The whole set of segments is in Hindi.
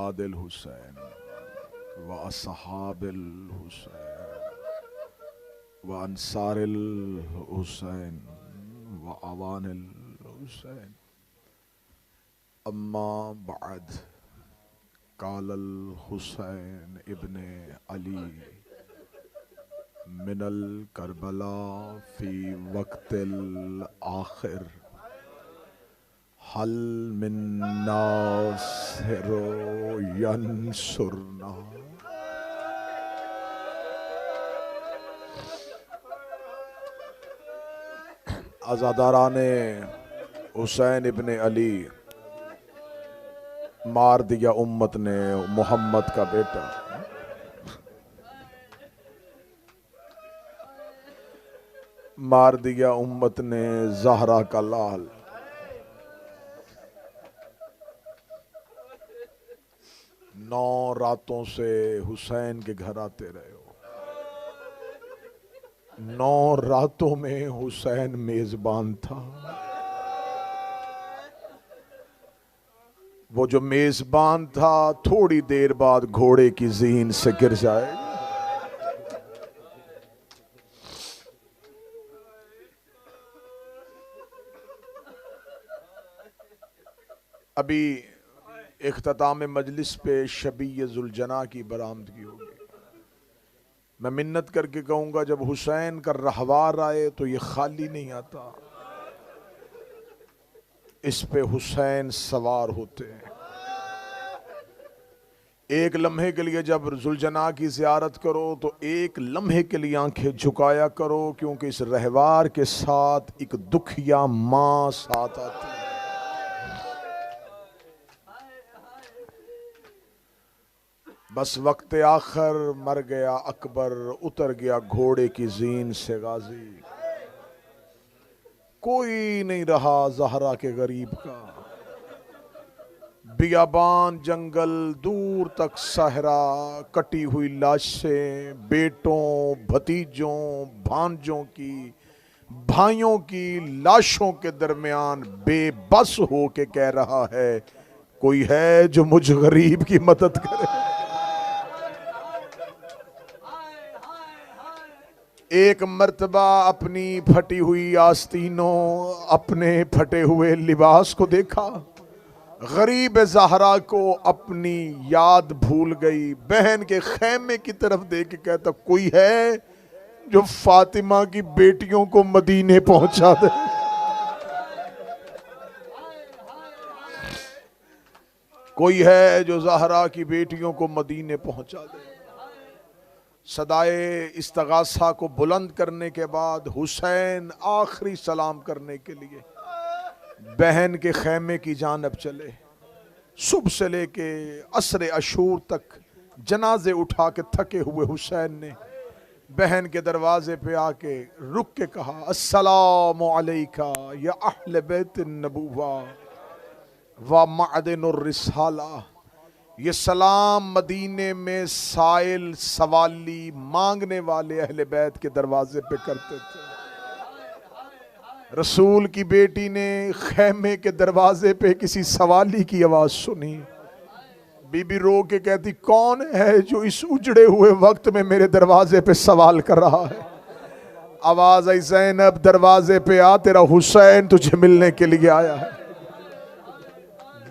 औलादिल हुसैन व अस्हाबिल हुसैन व अंसारिल हुसैन व अवानिल हुसैन। अम्मा बाद कालल हुसैन इब्ने अली मिनल करबला फी वक्तिल आखिर हल मिन नासिरो यंसुरना। आज़ादाराने हुसैन इब्ने अली मार दिया उम्मत ने मोहम्मद का बेटा। मार दिया उम्मत ने ज़हरा का लाल। नौ रातों से हुसैन के घर आते रहे हो। 9 रातों में हुसैन मेजबान था। वो जो मेजबान था थोड़ी देर बाद घोड़े की जीन से गिर जाएगा। अभी इख्तिताम मजलिस पे शबीय जुलजना की बरामदगी होगी। मैं मिन्नत करके कहूंगा जब हुसैन का रहवार आए तो ये खाली नहीं आता, इस पे हुसैन सवार होते हैं। एक लम्हे के लिए जब जुलजना की ज़ियारत करो तो एक लम्हे के लिए आंखें झुकाया करो, क्योंकि इस रहवार के साथ एक दुखिया मां साथ आती है। बस वक्त आखिर मर गया अकबर, उतर गया घोड़े की जीन से गाजी। कोई नहीं रहा ज़हरा के गरीब का। बियाबान जंगल दूर तक सहरा, कटी हुई लाशें बेटों भतीजों भांजों की भाइयों की लाशों के दरमियान बेबस हो के कह रहा है कोई है जो मुझ गरीब की मदद करे। एक मर्तबा अपनी फटी हुई आस्तीनों, अपने फटे हुए लिबास को देखा। गरीब ज़हरा को अपनी याद भूल गई। बहन के खैमे की तरफ देख के कहता कोई है जो फातिमा की बेटियों को मदीने पहुंचा दे। कोई है जो ज़हरा की बेटियों को मदीने पहुंचा दे। सदाए इस्तगासा को बुलंद करने के बाद हुसैन आखिरी सलाम करने के लिए बहन के खैमे की जानब चले। सुबह से लेके असर अशूर तक जनाजे उठा के थके हुए हुसैन ने बहन के दरवाजे पे आके रुक के कहा अस्सलामु अलैका या अहले बैत नबुव्वा व मअदनुर रिसाला। ये सलाम मदीने में साइल सवाली मांगने वाले अहले बैत के दरवाजे पे करते थे। रसूल की बेटी ने खैमे के दरवाजे पे किसी सवाली की आवाज सुनी। बीबी रो के कहती कौन है जो इस उजड़े हुए वक्त में मेरे दरवाजे पे सवाल कर रहा है। आवाज आई ज़ैनब दरवाजे पे आ, तेरा हुसैन तुझे मिलने के लिए आया है।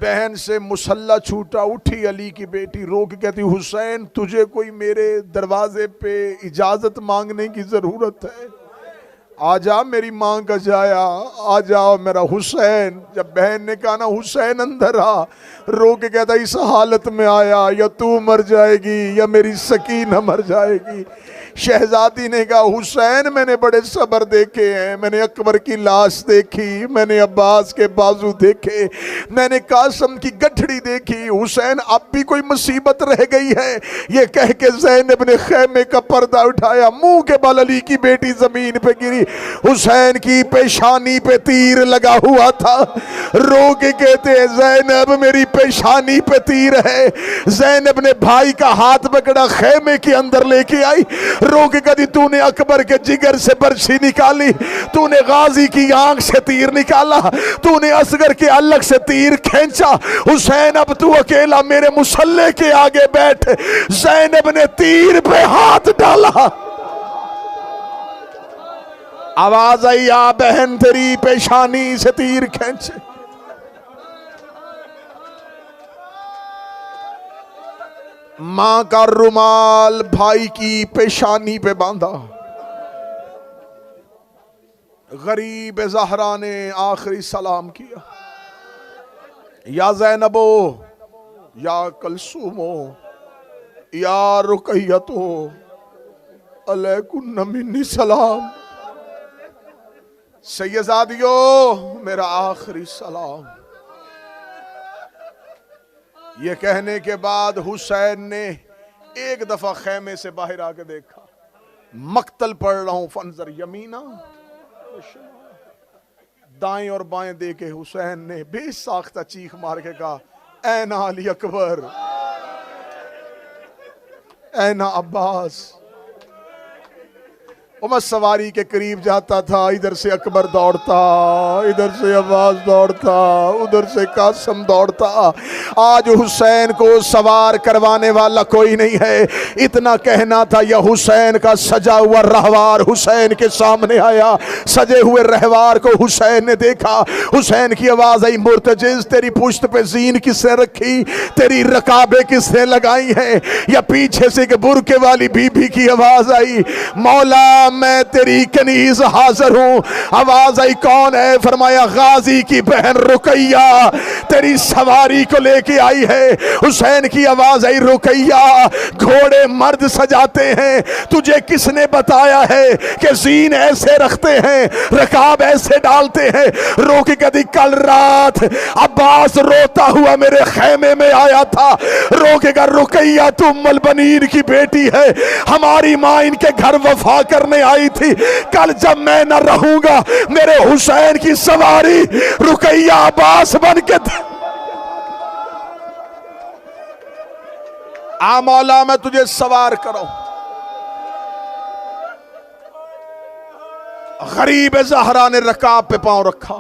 बहन से मुसल्ला छूटा, उठी अली की बेटी रो के कहती हुसैन तुझे कोई मेरे दरवाजे पे इजाजत मांगने की जरूरत है, आजा मेरी मां का जाया, आ जाओ मेरा हुसैन। जब बहन ने कहा ना हुसैन अंदर आ, रो के कहता इस हालत में आया या तू मर जाएगी या मेरी सकीना मर जाएगी। शहजादी ने कहा हुसैन मैंने बड़े सब्र देखे हैं, मैंने अकबर की लाश देखी, मैंने अब्बास के बाजू देखे, मैंने कासम की गठड़ी देखी, हुसैन अब भी कोई मुसीबत रह गई है। ये कह के ज़ैनब ने खैमे का पर्दा उठाया, मुंह के बल अली की बेटी जमीन पे गिरी। हुसैन की पेशानी पे तीर लगा हुआ था। रो के कहते ज़ैनब मेरी पेशानी पे तीर है। ज़ैनब ने भाई का हाथ पकड़ा, खैमे के अंदर लेके आई, रोक कदी तूने अकबर के जिगर से बर्छी निकाली, तूने गाजी की आंख से तीर निकाला, तूने असगर के अलग से तीर खींचा। हुसैन अब तू अकेला मेरे मुसल्ले के आगे बैठ। ज़ैनब ने तीर पे हाथ डाला, आवाज आई, आ बहन तेरी पेशानी से तीर खींचे। मां का रुमाल भाई की पेशानी पे बांधा। गरीब ज़हरा ने आखिरी सलाम किया, या ज़ैनबो, या कलसूमो, या रुकैयतो, अलैकुन्न मिन्नी सलाम। सैयदादियो, मेरा आखिरी सलाम। ये कहने के बाद हुसैन ने एक दफा खेमे से बाहर आके देखा, मक्तल पढ़ रहा हूं, फंजर यमीना, दाएं और बाएं देखे हुसैन ने बेसाख्ता चीख मार के कहा, ऐना अली अकबर, ऐना अब्बास। मैं सवारी के करीब जाता था, इधर से अकबर दौड़ता, इधर से अब्बास दौड़ता, उधर से कासम दौड़ता। आज हुसैन को सवार करवाने वाला कोई नहीं है। इतना कहना था, यह हुसैन का सजा हुआ रहवार हुसैन के सामने आया। सजे हुए रहवार को हुसैन ने देखा। हुसैन की आवाज आई, मुर्तजिज, तेरी पुश्त पे जीन किसने रखी, तेरी रकाबे किसने लगाई है? या पीछे से एक बुरके वाली बीबी की आवाज आई, मौला मैं तेरी कनीज हाजिर हूं। आवाज आई, कौन है? फरमाया, गाजी की बहन रुकैया तेरी सवारी को लेके आई है। हुसैन की आवाज आई, रुकैया, घोड़े मर्द सजाते हैं, तुझे किसने बताया है कि जीन ऐसे रखते हैं, रकाब ऐसे डालते हैं? रोक के दी, कल रात अब्बास रोता हुआ मेरे खेमे में आया था। रोकेगा, रुकैया तू मलबनीर की बेटी है, हमारी मां इनके घर वफा करने आई थी। कल जब मैं न रहूंगा, मेरे हुसैन की सवारी रुकैया अब्बास बन के आ मौला मैं तुझे सवार करूं। गरीब ज़हरा ने रकाब पे पांव रखा।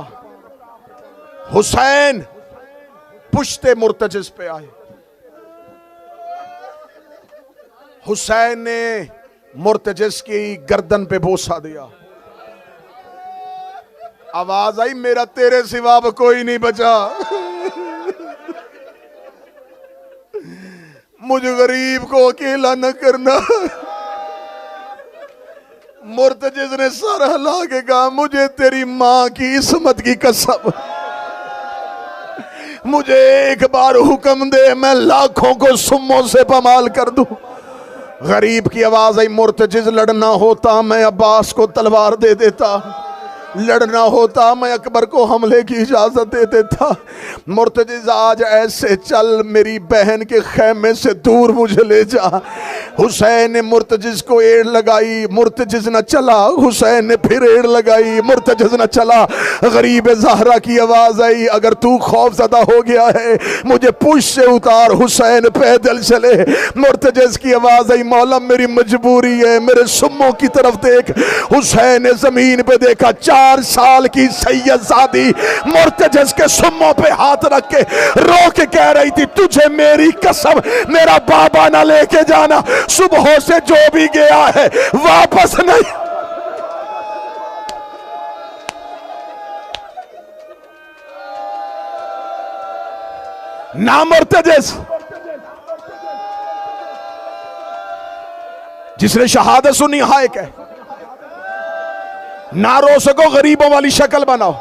हुसैन पुश्ते मुर्तजिज पे आए। हुसैन ने मुर्तजिज की गर्दन पे बोसा दिया। आवाज आई, मेरा तेरे सिवा अब कोई नहीं बचा, मुझे गरीब को अकेला न करना। मुर्तजिज ने सर हिला के कहा, मुझे तेरी मां की इस्मत की कसम, मुझे एक बार हुक्म दे, मैं लाखों को सुम्मों से पमाल कर दूं। गरीब की आवाज आई, मुर्तजिज, लड़ना होता मैं अब्बास को तलवार दे देता, लड़ना होता मैं अकबर को हमले की इजाजत दे देता। मुर्तजिज, आज ऐसे चल, मेरी बहन के खेमे से दूर मुझे ले जा। हुसैन ने मुर्तजिज को एड़ लगाई, मुर्तजिज न चला। हुसैन ने फिर एड़ लगाई, मुर्तजिज न चला। गरीब ज़हरा की आवाज आई, अगर तू खौफजदा हो गया है, मुझे पुश से उतार। हुसैन पैदल चले। मुर्तजिज की आवाज आई, मौला मेरी मजबूरी है, मेरे सुम्मों की तरफ देख। हुसैन ने जमीन पे देखा, 4 साल की सैयदजादी मुर्तजिज के सुम्मों पे हाथ रख के रो के कह रही थी, तुझे मेरी कसम मेरा बाबा ना लेके जाना, सुबह से जो भी गया है वापस नहीं। ना मुर्तजिज, जिसने शहादत सुनी, हाय कह, ना रो सको, गरीबों वाली शक्ल बनाओ,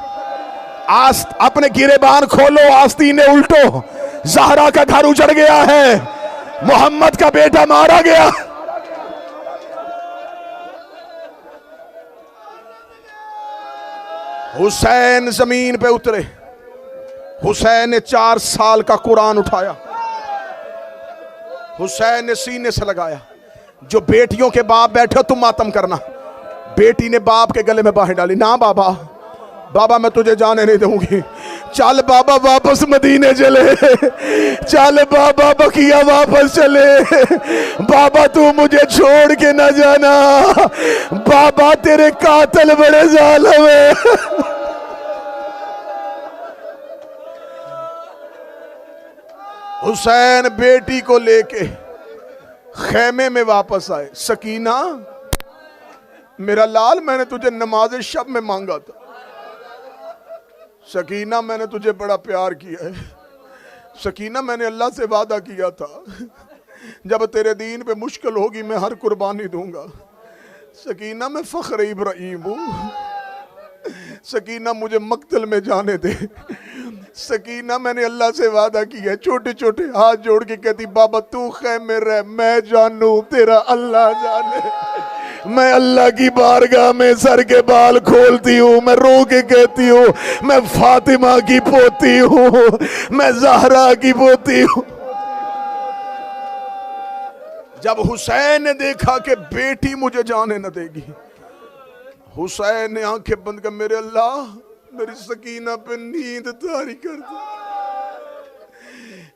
अपने गिरेबान खोलो, आस्तीने उल्टो। ज़हरा का घर उजड़ गया है, मोहम्मद का बेटा मारा गया। हुसैन जमीन पे उतरे। हुसैन ने 4 साल का कुरान उठाया, हुसैन ने सीने से लगाया। जो बेटियों के बाप बैठे हो तुम मातम करना। बेटी ने बाप के गले में बाहें डाली, ना बाबा बाबा मैं तुझे जाने नहीं दूंगी। चल बाबा वापस मदीने चले, चल बाबा बकिया वापस चले, बाबा तू मुझे छोड़ के ना जाना, बाबा तेरे कातिल बड़े जालिम है। हुसैन बेटी को लेके खेमे में वापस आए। सकीना मेरा लाल, मैंने तुझे नमाज शब में मांगा था। सकीना मैंने तुझे बड़ा प्यार किया है। सकीना मैंने अल्लाह से वादा किया था जब तेरे दीन पे मुश्किल होगी मैं हर कुर्बानी दूंगा। सकीना मैं फख्र इब्राहिम हूँ। सकीना मुझे मक्तल में जाने दे। सकीना मैंने अल्लाह से वादा किया है। छोटे छोटे हाथ जोड़ के कहती बाबा तू खैमे रह, मैं जानू तेरा अल्लाह जाने। मैं अल्लाह की बारगाह में सर के बाल खोलती हूँ, मैं रो के कहती हूँ मैं फातिमा की पोती हूँ, मैं ज़हरा की पोती हूँ। जब हुसैन ने देखा कि बेटी मुझे जाने न देगी, हुसैन ने आंखें बंद कर मेरे अल्लाह मेरी सकीना पे नींद तारी कर दे,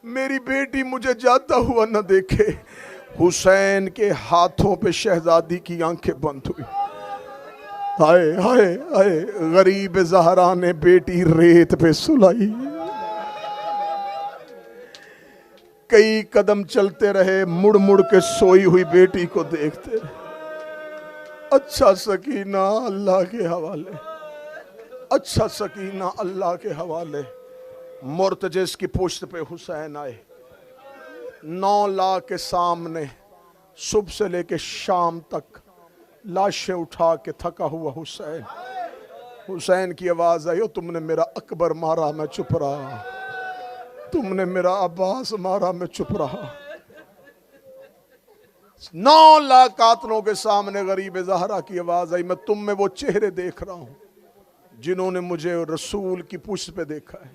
मेरी बेटी मुझे जाता हुआ न देखे। हुसैन के हाथों पे शहजादी की आंखें बंद हुई। हाय हाय हाय, गरीब ज़हरा ने बेटी रेत पे सुलाई। कई कदम चलते रहे, मुड़ मुड़ के सोई हुई बेटी को देखते रहे। अच्छा सकीना अल्लाह के हवाले, अच्छा सकीना अल्लाह के हवाले। मुर्तजिस की पुश्त पे हुसैन आए। 9 लाख के सामने सुबह से लेके शाम तक लाशें उठा के थका हुआ हुसैन। हुसैन की आवाज आई, ओ तुमने मेरा अकबर मारा मैं चुप रहा, तुमने मेरा अब्बास मारा मैं चुप रहा। 9 लाख कातलों के सामने गरीब ज़हरा की आवाज आई, मैं तुम में वो चेहरे देख रहा हूं जिन्होंने मुझे रसूल की पुश्त पे देखा है।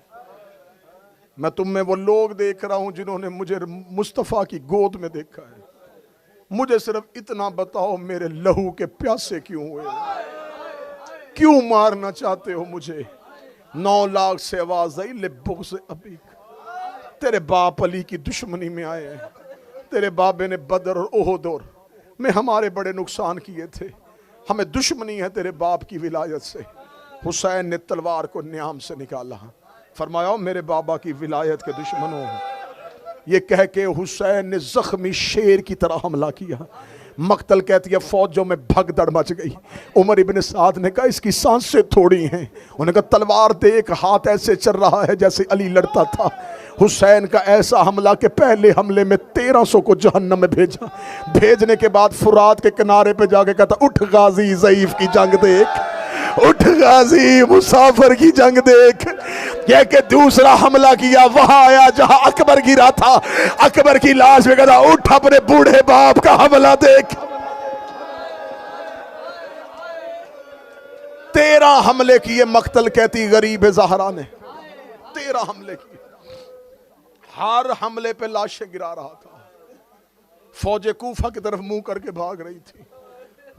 मैं तुम में वो लोग देख रहा हूं जिन्होंने मुझे मुस्तफ़ा की गोद में देखा है। मुझे सिर्फ इतना बताओ मेरे लहू के प्यासे क्यों हुए, क्यों मारना चाहते हो मुझे। 9 लाख से आवाज आई, लिब्बों से अभी तेरे बाप अली की दुश्मनी में आए हैं। तेरे बाबे ने बदर और ओहद में हमारे बड़े नुकसान किए थे, हमें दुश्मनी है तेरे बाप की विलायत से। हुसैन ने तलवार को न्याम से निकाला, फरमाया मेरे बाबा की विलायत के दुश्मनों, ये कह के हुसैन ने जख्मी शेर की तरह हमला किया। मक्तल कहती है फौजों में भगदड़ मच गई। उमर इब्न साद ने कहा इसकी सांसें थोड़ी हैं। उन्होंने कहा तलवार दे, एक हाथ ऐसे चल रहा है जैसे अली लड़ता था। हुसैन का ऐसा हमला कि पहले हमले में 1300 को जहन्नम में भेजा। भेजने के बाद फुरात के किनारे पे जाके कहता उठ गाजी ज़ईफ की जंग देख, उठ गाजी मुसाफिर की जंग देख। कह के दूसरा हमला किया, वहां आया जहां अकबर गिरा था, अकबर की लाश में कहता उठ अपने बूढ़े बाप का हमला देख। 13 हमले किए मक्तल कहती गरीब ज़हरा ने, 13 हमले किए। हर हमले पे लाशें गिरा रहा था। फौज कूफा की तरफ मुंह करके भाग रही थी।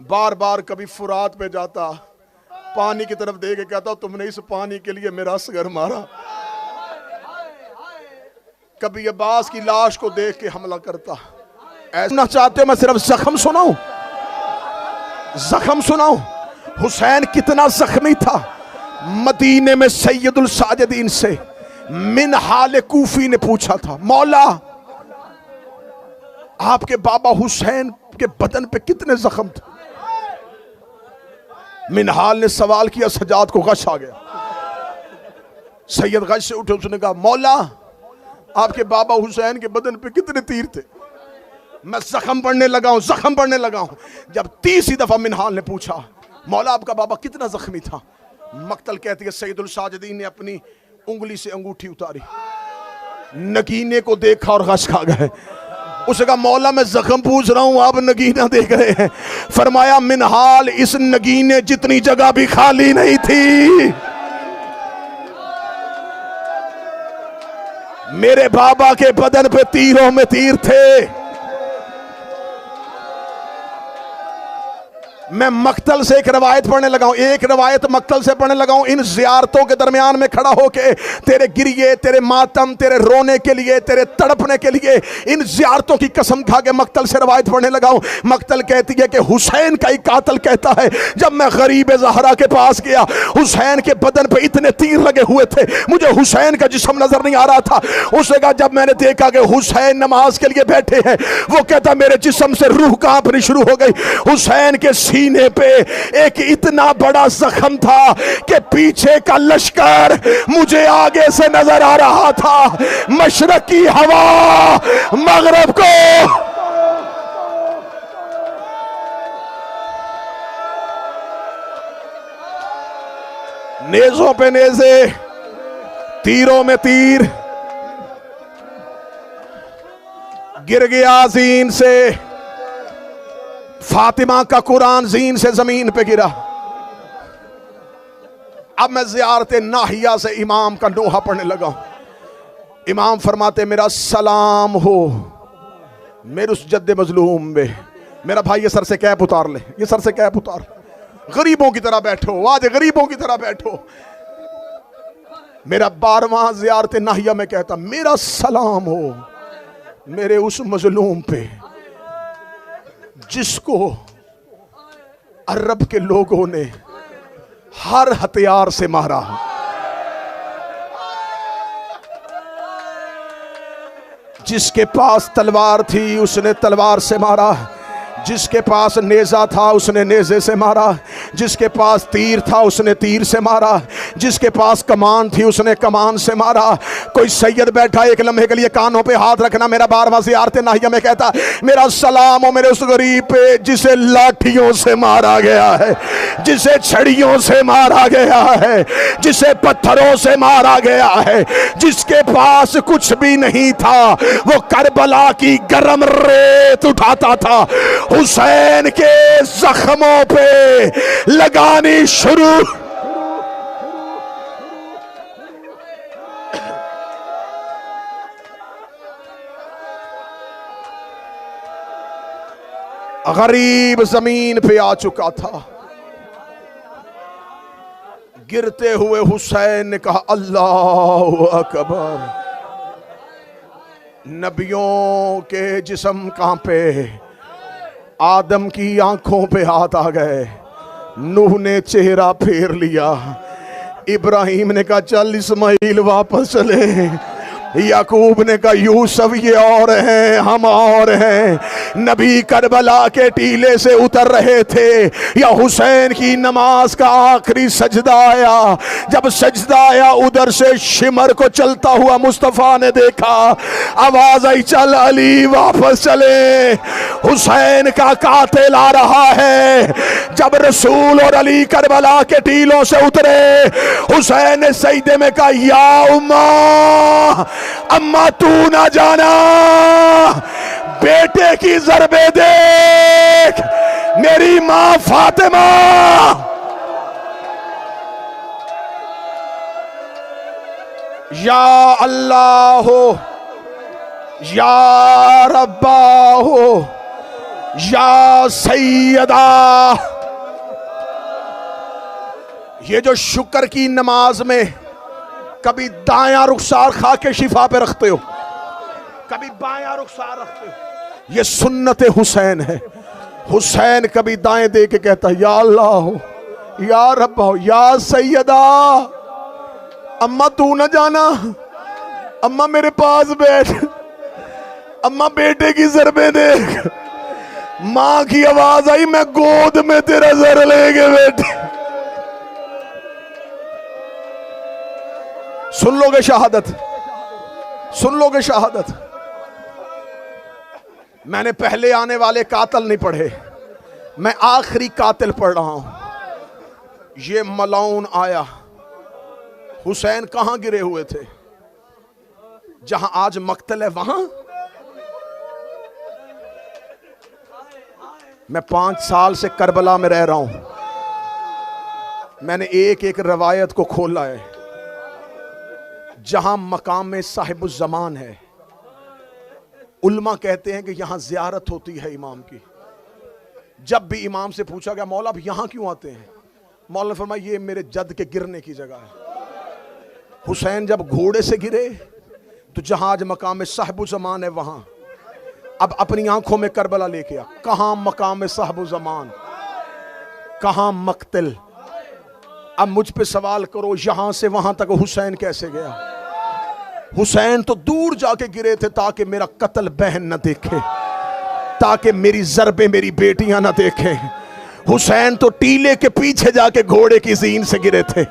बार बार कभी फुरात पे जाता, पानी की तरफ देख के कहता तुमने इस पानी के लिए मेरा असगर मारा। कभी अब्बास की लाश को देख के हमला करता। ऐसा चाहते हो मैं सिर्फ जख्म सुनाऊं, जख्म सुनाऊं। हुसैन कितना जख्मी था। मदीने में सैयदुल साजिदीन से मिनहाल कूफी ने पूछा था, मौला आपके बाबा हुसैन के बदन पे कितने जख्म थे। मिनहाल ने सवाल किया, सजाद को गश आ गया। सैयद गश से उठे, उसने कहा मौला आपके बाबा हुसैन के बदन पे कितने तीर थे। मैं जख्म पड़ने लगा हूं, जख्म पड़ने लगा हूं। जब 30 दफा मिनहाल ने पूछा मौला आपका बाबा कितना जख्मी था, मक्तल कहती है सैयदुल साजिदीन ने अपनी उंगली से अंगूठी उतारी, नगीने को देखा और गश खा गए। उसने कहा मौला मैं जख्म पूछ रहा हूं, आप नगीना देख रहे हैं। फरमाया मिनहाल इस नगीने जितनी जगह भी खाली नहीं थी। मेरे बाबा के बदन पे तीरों में तीर थे। मैं मक्तल से एक रवायत पढ़ने लगा हूं, एक रवायत मक्तल से पढ़ने लगा हूं। इन जियारतों के दरमियान में खड़ा होके तेरे गिरिए, तेरे मातम, तेरे रोने के लिए, तेरे तड़पने के लिए इन जियारतों की कसम खा के मक्तल से रवायत पढ़ने लगा हूं। मक्तल कहती है कि हुसैन का ही कातिल कहता है, जब मैं गरीब ज़हरा के पास गया, हुसैन के बदन पे इतने तीर लगे हुए थे, मुझे हुसैन का जिस्म नजर नहीं आ रहा था। उसने कहा जब मैंने देखा कि हुसैन नमाज के लिए बैठे हैं, वो कहता मेरे जिस्म से रूह कांपनी शुरू हो गई। हुसैन के सीने पे एक इतना बड़ा जख्म था कि पीछे का लश्कर मुझे आगे से नजर आ रहा था। मशरक की हवा मगरब को नेज़ों पे नेज़े, तीरों में तीर, गिर गया जीन से। फातिमा का कुरान जीन से जमीन पे गिरा। अब मैं ज़ियारत नाहिया से इमाम का नोहा पढ़ने लगा। इमाम फरमाते मेरा सलाम हो मेरे उस जद्दे मजलूम में। मेरा भाई ये सर से कैप उतार ले, ये सर से कैप उतार, गरीबों की तरह बैठो, आज गरीबों की तरह बैठो। मेरा 12वां ज़ियारत नाहिया में कहता मेरा सलाम हो मेरे उस मजलूम पे जिसको अरब के लोगों ने हर हथियार से मारा। जिसके पास तलवार थी उसने तलवार से मारा, जिसके पास नेज़ा था उसने नेज़े से मारा, जिसके पास तीर था उसने तीर से मारा, जिसके पास कमान थी उसने कमान से मारा। कोई सैयद बैठा, एक लम्हे के लिए कानों पे हाथ रखना। मेरा 12वां ज़ियारत नाहिया में कहता मेरा सलाम हो मेरे उस गरीब पे जिसे लाठियों से मारा गया है, जिसे छड़ियों से मारा गया है, जिसे पत्थरों से मारा गया है, जिसके पास कुछ भी नहीं था, वो करबला की गरम रेत उठाता था, हुसैन के जख्मों पे लगानी शुरू। गरीब जमीन पे आ चुका था। गिरते हुए हुसैन ने कहा अल्लाहु अकबर। नबियों के जिस्म कांपे, आदम की आंखों पे हाथ आ गए। नूह ने चेहरा फेर लिया। इब्राहिम ने कहा चल इस्माइल वापस चले। याकूब ने कहा यूसुफ ये और हैं, हम और हैं। नबी करबला के टीले से उतर रहे थे या हुसैन की नमाज का आखिरी सजदा आया। जब सजदा आया उधर से शिमर को चलता हुआ मुस्तफ़ा ने देखा। आवाज आई चल अली वापस चले, हुसैन का कातिल आ रहा है। जब रसूल और अली करबला के टीलों से उतरे, हुसैन ने सजदे में कहा या उम्मा, अम्मा तू ना जाना, बेटे की ज़रबे देख, मेरी मां फातिमा। या अल्लाह हो, या रब्बा हो, या सैयदा। ये जो शुक्र की नमाज में कभी दायां रुखसार खा के शिफा पे रखते हो, कभी बायां रुखसार रखते हो, ये सुन्नत हुसैन है। हुसैन कभी दाएं दे के कहता या अल्लाह हो, या रब्बा हो, या सैयदा। अम्मा तू ना जाना, अम्मा मेरे पास बैठ, अम्मा बेटे की ज़रबे देख। मां की आवाज आई मैं गोद में तेरा ज़र लेके बैठी। सुन लोगे शहादत, सुन लोगे शहादत। मैंने पहले आने वाले कातिल नहीं पढ़े, मैं आखिरी कातिल पढ़ रहा हूं। ये मलाउन आया। हुसैन कहां गिरे हुए थे? जहां आज मक्तल है वहां। मैं 5 साल से करबला में रह रहा हूं। मैंने एक एक रवायत को खोला है। जहां मकाम में साहिबुज़ ज़मान है, उल्मा कहते हैं कि यहां ज़ियारत होती है इमाम की। जब भी इमाम से पूछा गया मौला आप यहां क्यों आते हैं, मौला ने फरमाया ये मेरे जद के गिरने की जगह है। हुसैन जब घोड़े से गिरे तो जहां आज मकाम साहिबु ज़मान है वहां अब अपनी आंखों में करबला लेके आ। कहां मकाम साहिबु ज़मान, कहां मक्तल। अब मुझ पे सवाल करो यहां से वहां तक हुसैन कैसे गया। हुसैन तो दूर जाके गिरे थे ताकि मेरा कत्ल बहन न देखे, ताकि मेरी ज़रबे मेरी बेटियां न देखें। हुसैन तो टीले के पीछे जाके घोड़े की ज़ीन से गिरे थे।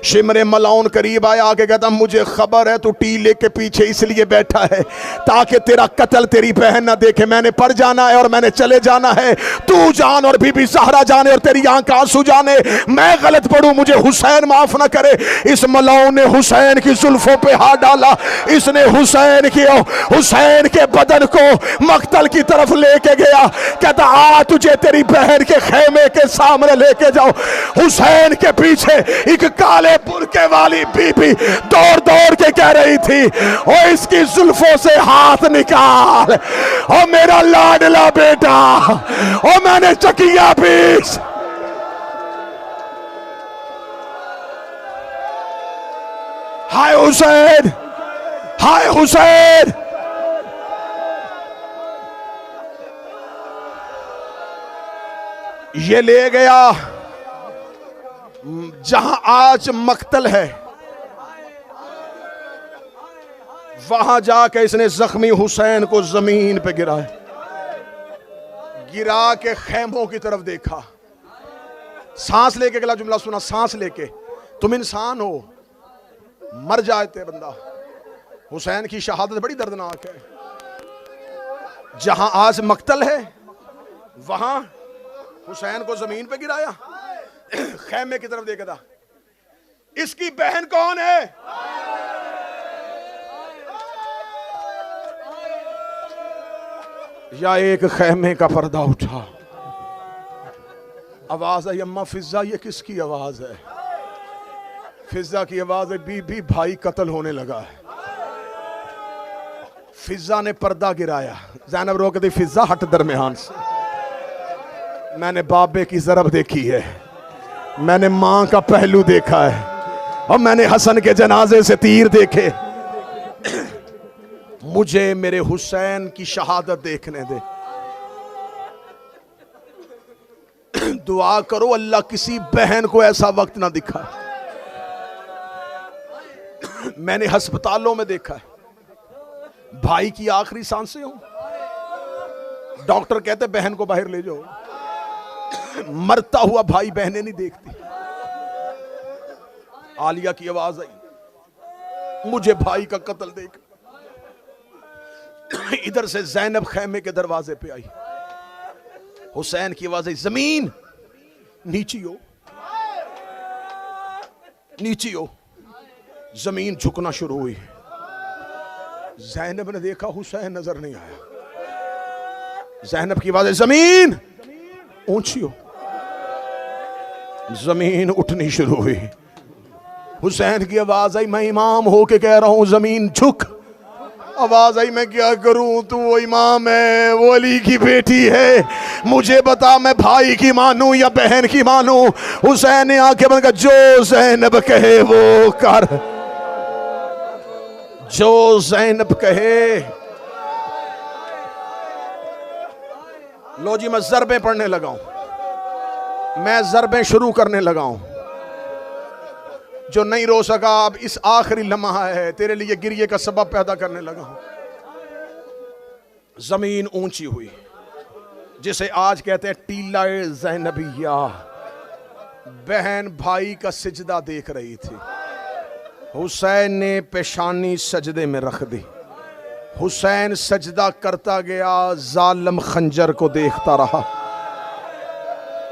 शिमरे मलाउन करीब आया, आगे कहता मुझे खबर है तू टीले के पीछे इसलिए बैठा है ताकि तेरा कत्ल तेरी बहन ना देखे। मैंने पर जाना है और मैंने चले जाना है, तू जान और बीबी ज़हरा जाने और तेरी आंख आंसू जाने, मैं गलत पढ़ूं मुझे हुसैन माफ ना करे। इस मलाउन ने हुसैन की जुल्फों पे हाथ डाला, इसने हुसैन के बदन को मक्तल की तरफ लेके गया। कहता आ तुझे तेरी बहन के खेमे के सामने लेके जाओ। हुसैन के पीछे एक काले बुर्के वाली बीबी दौड़ दौड़ के कह रही थी ओ इसकी जुल्फों से हाथ निकाल, ओ मेरा लाडला बेटा, ओ मैंने चकिया पीस। हाय हुसैन, हाय हुसैन। ये ले गया जहां आज मक्तल है, वहां जाके इसने जख्मी हुसैन को जमीन पे गिराया, गिरा के खेमों की तरफ देखा। सांस लेके अगला जुमला सुना, सांस लेके तुम इंसान हो, मर जाते बंदा। हुसैन की शहादत बड़ी दर्दनाक है। जहां आज मक्तल है वहां हुसैन को जमीन पे गिराया, खेमे की तरफ देखा था। इसकी बहन कौन है? या एक खेमे का पर्दा उठा, आवाज आई अम्मा फिजा ये किसकी आवाज है? फिजा की आवाज है बीबी भाई कत्ल होने लगा है। फिजा ने पर्दा गिराया, ज़ैनब रोक दी, फिजा हट दरमियान से। मैंने बाबे की ज़रब देखी है, मैंने मां का पहलू देखा है, और मैंने हसन के जनाजे से तीर देखे। मुझे मेरे हुसैन की शहादत देखने दे। दुआ करो अल्लाह किसी बहन को ऐसा वक्त ना दिखा। मैंने अस्पतालों में देखा है, भाई की आखिरी सांसें हो, डॉक्टर कहते बहन को बाहर ले जाओ, मरता हुआ भाई बहनें नहीं देखती। आलिया की आवाज आई, मुझे भाई का कत्ल देख। इधर से ज़ैनब खेमे के दरवाजे पे आई, हुसैन की आवाज आई, जमीन नीची हो, नीची हो। जमीन झुकना शुरू हुई। ज़ैनब ने देखा हुसैन नजर नहीं आया। ज़ैनब की आवाज आई, जमीन ऊंची हो। जमीन उठनी शुरू हुई। हुसैन की आवाज आई, मैं इमाम होके कह रहा हूं जमीन झुक। आवाज आई, मैं क्या करूं, तू वो इमाम है, वो अली की बेटी है, मुझे बता मैं भाई की मानूं या बहन की मानूं। हुसैन ने आंखें बंद कर, जो ज़ैनब कहे वो कर, जो ज़ैनब कहे। लो जी मैं ज़रबे पढ़ने लगा हूं, मैं ज़रबे शुरू करने लगा हूं। जो नहीं रो सका अब इस आखिरी लम्हा है, तेरे लिए गिरिए का सबब पैदा करने लगा हूं। जमीन ऊंची हुई, जिसे आज कहते हैं टीला ज़ैनबिया। बहन भाई का सिजदा देख रही थी। हुसैन ने पेशानी सजदे में रख दी। हुसैन सजदा करता गया, जालिम खंजर को देखता रहा।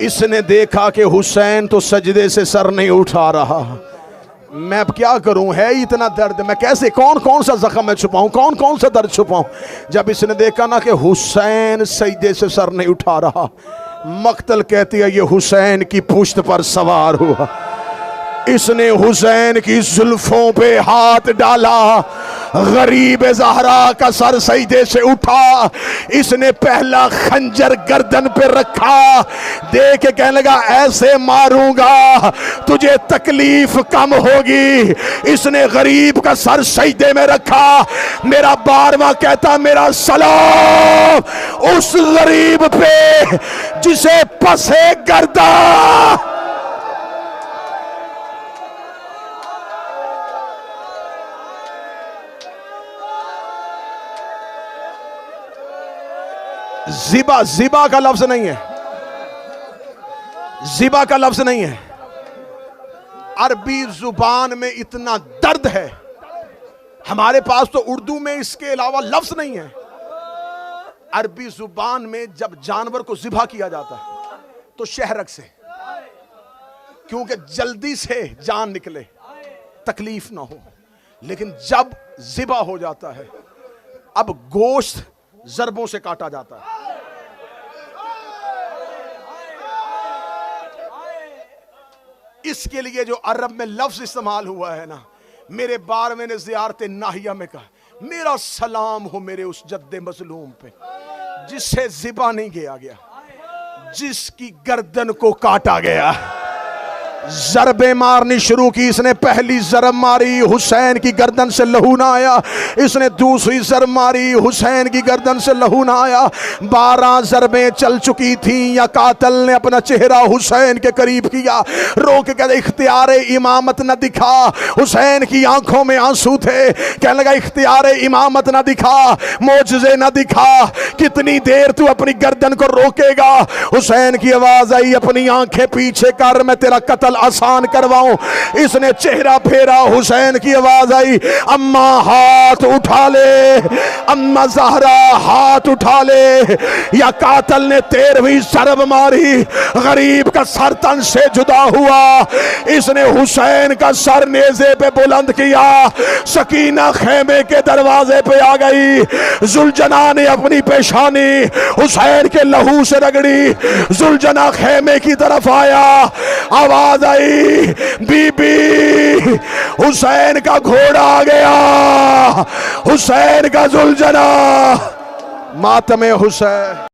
इसने देखा कि हुसैन तो सजदे से सर नहीं उठा रहा। मैं अब क्या करूं, है इतना दर्द, मैं कैसे कौन कौन सा जख्म मैं छुपाऊं, कौन कौन सा दर्द छुपाऊं। जब इसने देखा ना कि हुसैन सजदे से सर नहीं उठा रहा, मक्तल कहती है ये हुसैन की पुश्त पर सवार हुआ। इसने हुसैन की जुल्फों पे हाथ डाला गरीब ज़हरा का सर सजदे से उठा, इसने पहला खंजर गर्दन पे रखा, देख के कहने लगा ऐसे मारूंगा तुझे तकलीफ कम होगी। इसने गरीब का सर सजदे में रखा। मेरा बारवा कहता मेरा सलाम उस गरीब पे जिसे पसे गर्दा जिबा, जिबा का लफ्ज नहीं है, जिबा का लफ्ज नहीं है। अरबी जुबान में इतना दर्द है, हमारे पास तो उर्दू में इसके अलावा लफ्ज नहीं है। अरबी जुबान में जब जानवर को जिबा किया जाता है तो शहरक से, क्योंकि जल्दी से जान निकले, तकलीफ ना हो। लेकिन जब जिबा हो जाता है, अब गोश्त जरबों से काटा जाता है। इसके लिए जो अरब में लफ्ज इस्तेमाल हुआ है ना, मेरे बारहवें ने ज़ियारत नाहिया में कहा मेरा सलाम हो मेरे उस जद्दे मजलूम पे जिससे ज़िबा नहीं किया गया, जिसकी गर्दन को काटा गया। जरबे मारनी शुरू की। इसने पहली जरब मारी, हुसैन की गर्दन से लहू ना आया। इसने दूसरी जरब मारी, हुसैन की गर्दन से लहू ना आया। 12 जरबें चल चुकी थीं या कातिल ने अपना चेहरा हुसैन के करीब किया, रोक के इख्तियार इमामत न दिखा। हुसैन की आंखों में आंसू थे, कहने लगा इख्तियार इमामत न दिखा, मोजज़े न दिखा, कितनी देर तू अपनी गर्दन को रोकेगा। हुसैन की आवाज आई अपनी आंखें पीछे कर, मैं तेरा कत्ल आसान करवाऊं। इसने चेहरा फेरा, हुसैन की आवाज आई अम्मा हाथ उठा ले, अम्मा ज़हरा हाथ उठा ले। या कातिल ने 13वीं सरब मारी, गरीब का सर तन से जुदा हुआ। इसने हुसैन का सर नेज़े पे बुलंद किया। सकीना खेमे के दरवाजे पे आ गई। जुलजना ने अपनी पेशानी हुसैन के लहू से रगड़ी। जुलजना खेमे की तरफ आया, आवाज आई बीबी हुसैन का घोड़ा आ गया, हुसैन का जुलजना। मातमे हुसैन।